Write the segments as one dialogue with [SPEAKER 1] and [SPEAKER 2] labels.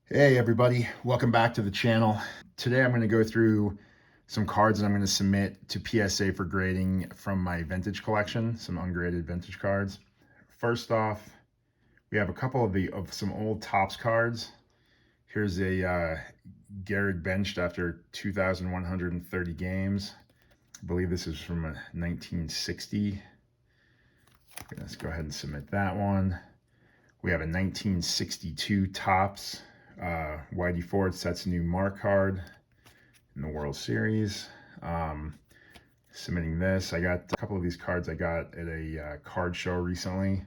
[SPEAKER 1] Hey everybody, welcome back to the channel. Today I'm going to go through some cards that I'm going to submit to PSA for grading from my vintage collection, some ungraded vintage cards. First off, we have a couple of some old Topps cards. Here's a Gehrig benched after 2,130 games. I believe this is from 1960. Let's go ahead and submit that one. We have a 1962 Topps Whitey Ford sets a new mark card in the World Series. Submitting this, I got a couple of these cards I got at a card show recently.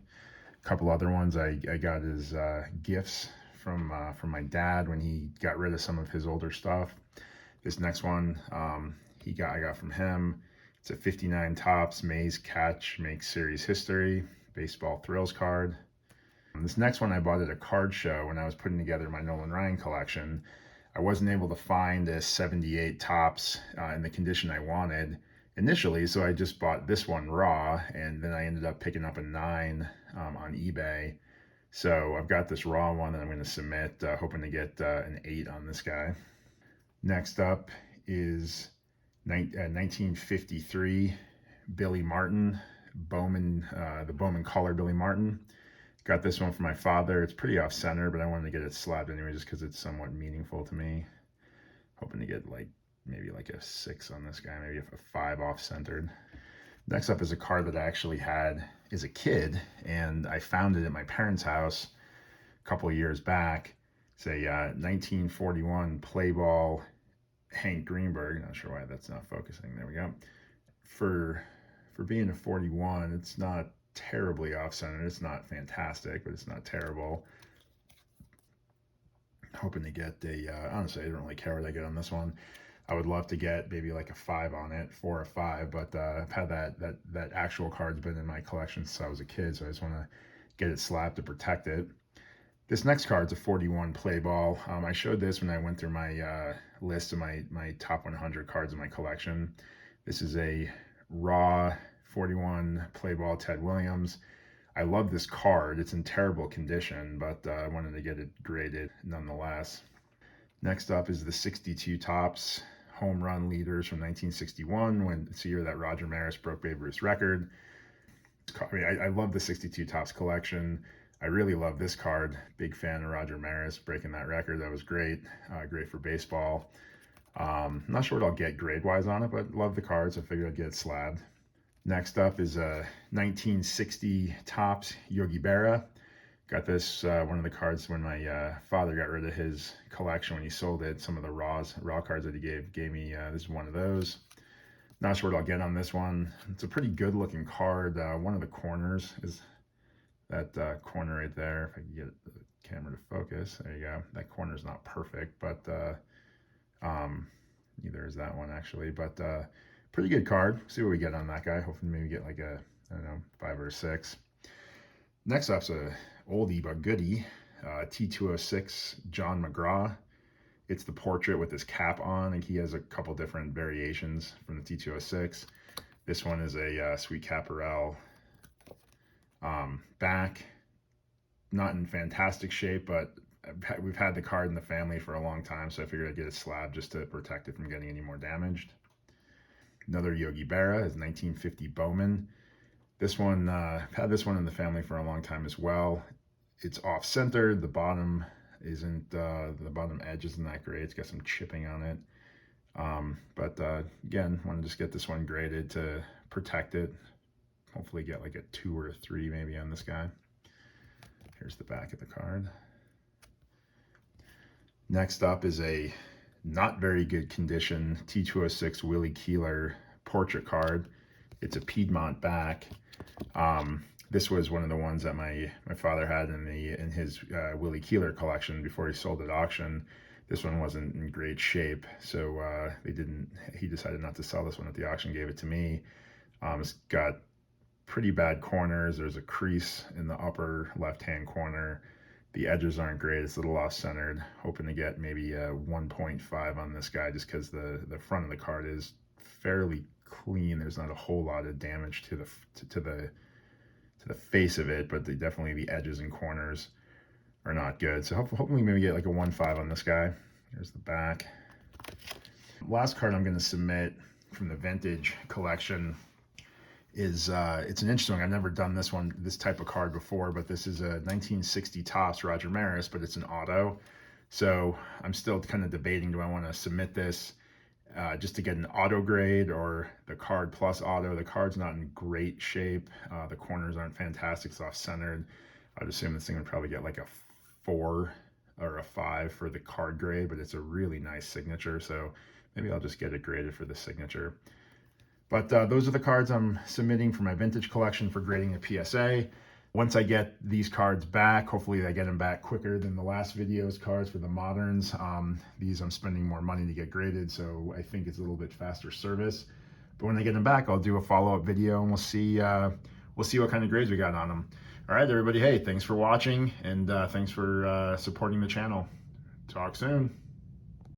[SPEAKER 1] A couple other ones I got as gifts from my dad when he got rid of some of his older stuff. This next one I got from him. It's a 59 Topps Mays Catch makes series history baseball thrills card. This next one I bought at a card show when I was putting together my Nolan Ryan collection. I wasn't able to find a 78 Topps in the condition I wanted initially, so I just bought this one raw, and then I ended up picking up a 9 on eBay. So I've got this raw one that I'm going to submit, hoping to get an 8 on this guy. Next up is 1953 Billy Martin, Bowman, the Bowman color Billy Martin. Got this one for my father. It's pretty off center, but I wanted to get it slabbed anyway just because it's somewhat meaningful to me. Hoping to get maybe like a 6 on this guy, maybe a 5 off centered. Next up is a card that I actually had as a kid, and I found it at my parents' house a couple of years back. It's a 1941 play ball Hank Greenberg. Not sure why that's not focusing. There we go. For being a 41, it's not terribly off-center. It's not fantastic, but it's not terrible. Hoping to get honestly, I don't really care what I get on this one. I would love to get maybe like a 5 on it, 4 or 5, but I've had that actual card's been in my collection since I was a kid, so I just want to get it slapped to protect it. This next card's a 41 play ball. I showed this when I went through my list of my top 100 cards in my collection. This is a raw 41 play ball Ted Williams. I love this card. It's in terrible condition, but I wanted to get it graded nonetheless. Next up is the 62 Topps home run leaders from 1961, when it's the year that Roger Maris broke Babe Ruth's record. I love the 62 Topps collection. I really love this card. Big fan of Roger Maris breaking that record. That was great. Great for baseball. Not sure what I'll get grade-wise on it, but love the cards. I figured I'd get it slabbed. Next up is a 1960 Topps Yogi Berra. Got this, one of the cards when my father got rid of his collection when he sold it. Some of the raw cards that he gave me. This is one of those. Not sure what I'll get on this one. It's a pretty good looking card. One of the corners is that corner right there. If I can get the camera to focus. There you go. That corner is not perfect, but neither is that one actually. But pretty good card. See what we get on that guy. Hopefully maybe get like a, I don't know, 5 or a 6. Next up's a oldie but goodie, T206 John McGraw. It's the portrait with his cap on, and he has a couple different variations from the T206. This one is a Sweet Caparel back. Not in fantastic shape, but we've had the card in the family for a long time, so I figured I'd get a slab just to protect it from getting any more damaged. Another Yogi Berra is 1950 Bowman. This one, I've had this one in the family for a long time as well. It's off-centered. The bottom isn't, the bottom edge isn't that great. It's got some chipping on it. But again, want to just get this one graded to protect it. Hopefully get like a 2 or a 3 maybe on this guy. Here's the back of the card. Next up is a not very good condition T206 Willie Keeler portrait card. It's a Piedmont back. This was one of the ones that my father had in his Willie Keeler collection before he sold at auction. This one wasn't in great shape, so he decided not to sell this one at the auction, gave it to me. It's got pretty bad corners. There's a crease in the upper left-hand corner. The edges aren't great. It's a little off-centered. Hoping to get maybe a 1.5 on this guy just because the front of the card is fairly clean. There's not a whole lot of damage to the face of it, but definitely the edges and corners are not good. So hopefully maybe get like a 1.5 on this guy. Here's the back. Last card I'm going to submit from the vintage collection is it's an interesting one. I've never done this type of card before, but this is a 1960 Topps Roger Maris, but it's an auto. So I'm still kind of debating, do I want to submit this just to get an auto grade or the card plus auto? The card's not in great shape. The corners aren't fantastic. It's off-centered. I'd assume this thing would probably get like a 4 or a 5 for the card grade, but it's a really nice signature. So maybe I'll just get it graded for the signature. But those are the cards I'm submitting for my vintage collection for grading the PSA. Once I get these cards back, hopefully I get them back quicker than the last video's cards for the moderns. These I'm spending more money to get graded, so I think it's a little bit faster service. But when I get them back, I'll do a follow-up video and we'll see what kind of grades we got on them. All right, everybody, hey, thanks for watching, and thanks for supporting the channel. Talk soon.